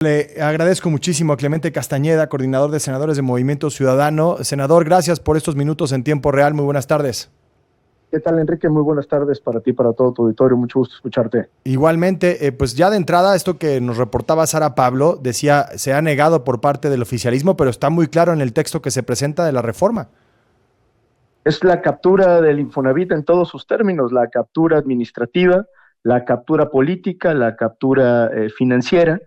Le agradezco muchísimo a Clemente Castañeda, coordinador de senadores de Movimiento Ciudadano. Senador, gracias por estos minutos en tiempo real. Muy buenas tardes. ¿Qué tal, Enrique? Muy buenas tardes para ti, para todo tu auditorio. Mucho gusto escucharte. Igualmente, pues ya de entrada, esto que nos reportaba Sara Pablo, decía, se ha negado por parte del oficialismo, pero está muy claro en el texto que se presenta de la reforma. Es la captura del Infonavit en todos sus términos, la captura administrativa, la captura política, la captura financiera,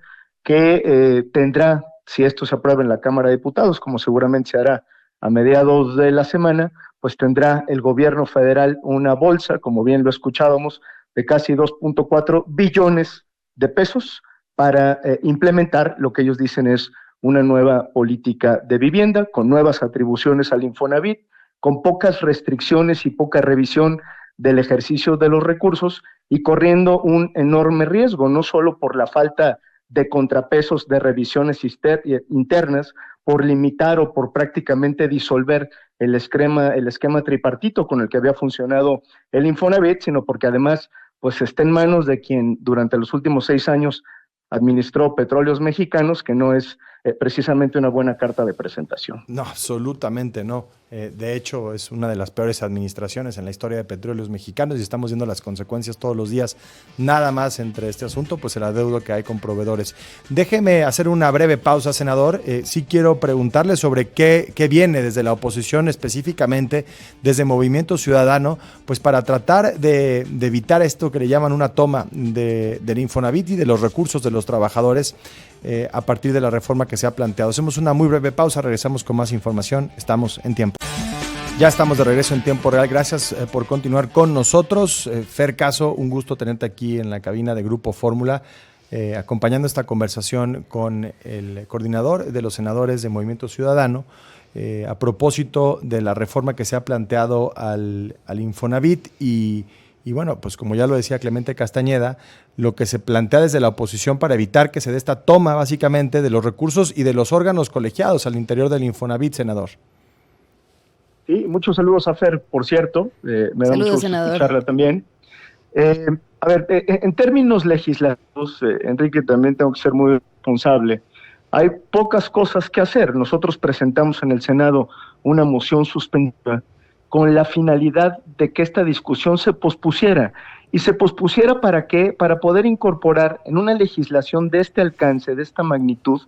que tendrá, si esto se aprueba en la Cámara de Diputados, como seguramente se hará a mediados de la semana, pues tendrá el gobierno federal una bolsa, como bien lo escuchábamos, de casi 2.4 billones de pesos para implementar lo que ellos dicen es una nueva política de vivienda, con nuevas atribuciones al Infonavit, con pocas restricciones y poca revisión del ejercicio de los recursos y corriendo un enorme riesgo, no solo por la falta de contrapesos de revisiones internas, por limitar o por prácticamente disolver el esquema tripartito con el que había funcionado el Infonavit, sino porque además pues está en manos de quien durante los últimos 6 años administró Petróleos Mexicanos, que no es precisamente una buena carta de presentación. No, absolutamente no. De hecho, es una de las peores administraciones en la historia de Petróleos Mexicanos y estamos viendo las consecuencias todos los días. Nada más entre este asunto, pues el adeudo que hay con proveedores. Déjeme hacer una breve pausa, senador. Sí quiero preguntarle sobre qué viene desde la oposición, específicamente desde Movimiento Ciudadano, pues para tratar de evitar esto que le llaman una toma del Infonavit y de los recursos de los trabajadores a partir de la reforma que se ha planteado. Hacemos una muy breve pausa, regresamos con más información. Estamos en tiempo. Ya estamos de regreso en tiempo real. Gracias por continuar con nosotros. Fer Caso, un gusto tenerte aquí en la cabina de Grupo Fórmula, acompañando esta conversación con el coordinador de los senadores de Movimiento Ciudadano, a propósito de la reforma que se ha planteado al Infonavit y bueno, pues como ya lo decía Clemente Castañeda, lo que se plantea desde la oposición para evitar que se dé esta toma básicamente de los recursos y de los órganos colegiados al interior del Infonavit, senador. Sí, muchos saludos a Fer, por cierto. Me da mucho gusto escucharla también. A ver, en términos legislativos, Enrique, también tengo que ser muy responsable. Hay pocas cosas que hacer. Nosotros presentamos en el Senado una moción suspendida con la finalidad de que esta discusión se pospusiera. ¿Y se pospusiera para qué? Para poder incorporar en una legislación de este alcance, de esta magnitud,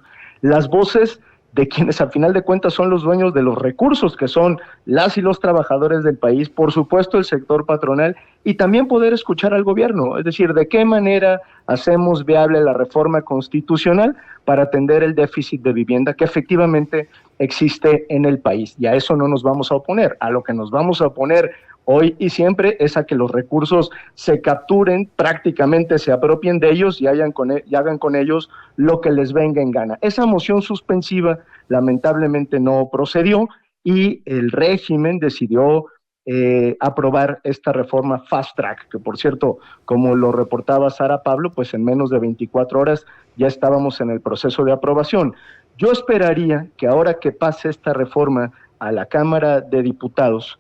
las voces de quienes al final de cuentas son los dueños de los recursos, que son las y los trabajadores del país, por supuesto el sector patronal, y también poder escuchar al gobierno, es decir, de qué manera hacemos viable la reforma constitucional para atender el déficit de vivienda que efectivamente existe en el país. Y a eso no nos vamos a oponer. A lo que nos vamos a oponer hoy y siempre es a que los recursos se capturen, prácticamente se apropien de ellos y hagan con ellos lo que les venga en gana. Esa moción suspensiva lamentablemente no procedió y el régimen decidió aprobar esta reforma fast track, que por cierto, como lo reportaba Sara Pablo, pues en menos de 24 horas ya estábamos en el proceso de aprobación. Yo esperaría que ahora que pase esta reforma a la Cámara de Diputados,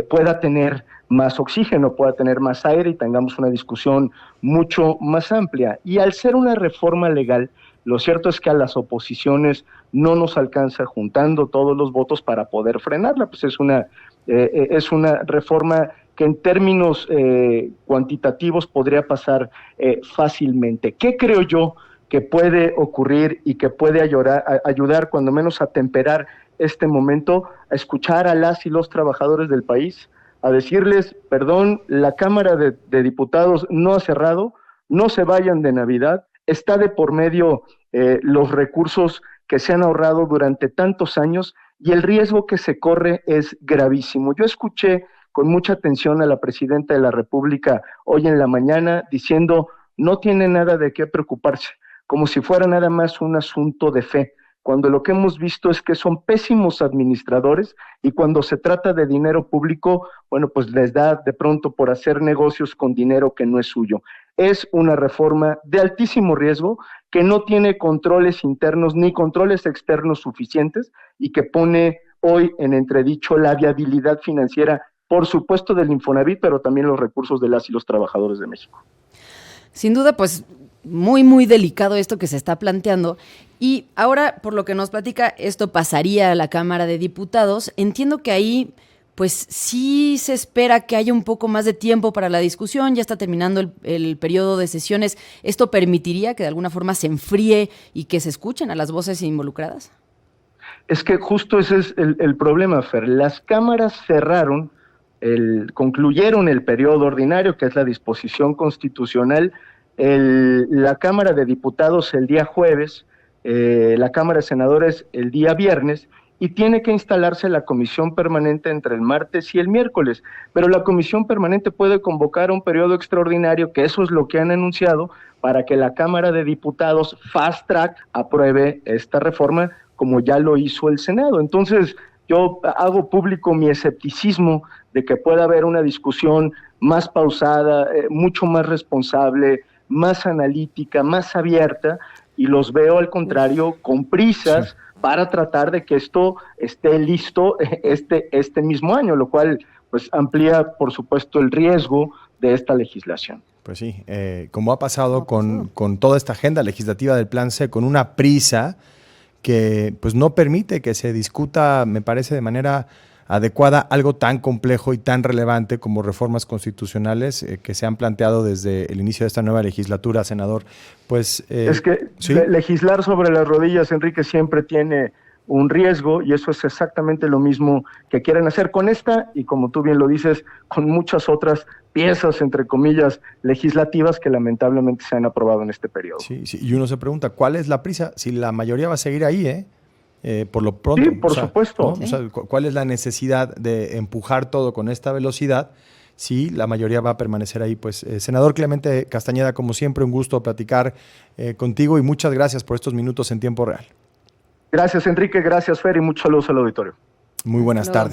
pueda tener más oxígeno, pueda tener más aire y tengamos una discusión mucho más amplia. Y al ser una reforma legal, lo cierto es que a las oposiciones no nos alcanza juntando todos los votos para poder frenarla, pues es una reforma que en términos cuantitativos podría pasar fácilmente. ¿Qué creo yo que puede ocurrir y que puede ayudar cuando menos a temperar este momento, a escuchar a las y los trabajadores del país, a decirles, perdón, la Cámara de Diputados no ha cerrado, no se vayan de Navidad, está de por medio los recursos que se han ahorrado durante tantos años y el riesgo que se corre es gravísimo. Yo escuché con mucha atención a la presidenta de la República hoy en la mañana diciendo, no tiene nada de qué preocuparse, como si fuera nada más un asunto de fe, cuando lo que hemos visto es que son pésimos administradores y cuando se trata de dinero público, bueno, pues les da de pronto por hacer negocios con dinero que no es suyo. Es una reforma de altísimo riesgo que no tiene controles internos ni controles externos suficientes y que pone hoy en entredicho la viabilidad financiera, por supuesto del Infonavit, pero también los recursos de las y los trabajadores de México. Sin duda, pues muy, muy delicado esto que se está planteando. Y ahora, por lo que nos platica, esto pasaría a la Cámara de Diputados. Entiendo que ahí, pues sí se espera que haya un poco más de tiempo para la discusión. Ya está terminando el periodo de sesiones. ¿Esto permitiría que de alguna forma se enfríe y que se escuchen a las voces involucradas? Es que justo ese es el problema, Fer. Las cámaras cerraron, concluyeron el periodo ordinario, que es la disposición constitucional. La Cámara de Diputados el día jueves, la Cámara de Senadores el día viernes, y tiene que instalarse la comisión permanente entre el martes y el miércoles. Pero la comisión permanente puede convocar un periodo extraordinario, que eso es lo que han anunciado, para que la Cámara de Diputados fast track apruebe esta reforma, como ya lo hizo el Senado. Entonces, yo hago público mi escepticismo de que pueda haber una discusión más pausada, mucho más responsable, más analítica, más abierta, y los veo al contrario con prisas para tratar de que esto esté listo este mismo año, lo cual pues amplía, por supuesto, el riesgo de esta legislación. Pues sí, como ha pasado con toda esta agenda legislativa del Plan C, con una prisa que pues no permite que se discuta, me parece, de manera adecuada algo tan complejo y tan relevante como reformas constitucionales que se han planteado desde el inicio de esta nueva legislatura, senador. Pues es que ¿sí? Legislar sobre las rodillas, Enrique, siempre tiene un riesgo, y eso es exactamente lo mismo que quieren hacer con esta, y como tú bien lo dices, con muchas otras piezas, entre comillas, legislativas que lamentablemente se han aprobado en este periodo. Sí, sí. Y uno se pregunta, ¿cuál es la prisa? Si la mayoría va a seguir ahí, por lo pronto. Sí, por supuesto. ¿no? Sí. O sea, ¿cuál es la necesidad de empujar todo con esta velocidad si la mayoría va a permanecer ahí? Pues, senador Clemente Castañeda, como siempre, un gusto platicar contigo, y muchas gracias por estos minutos en tiempo real. Gracias, Enrique, gracias, Fer, y muchos saludos al auditorio. Muy buenas tardes.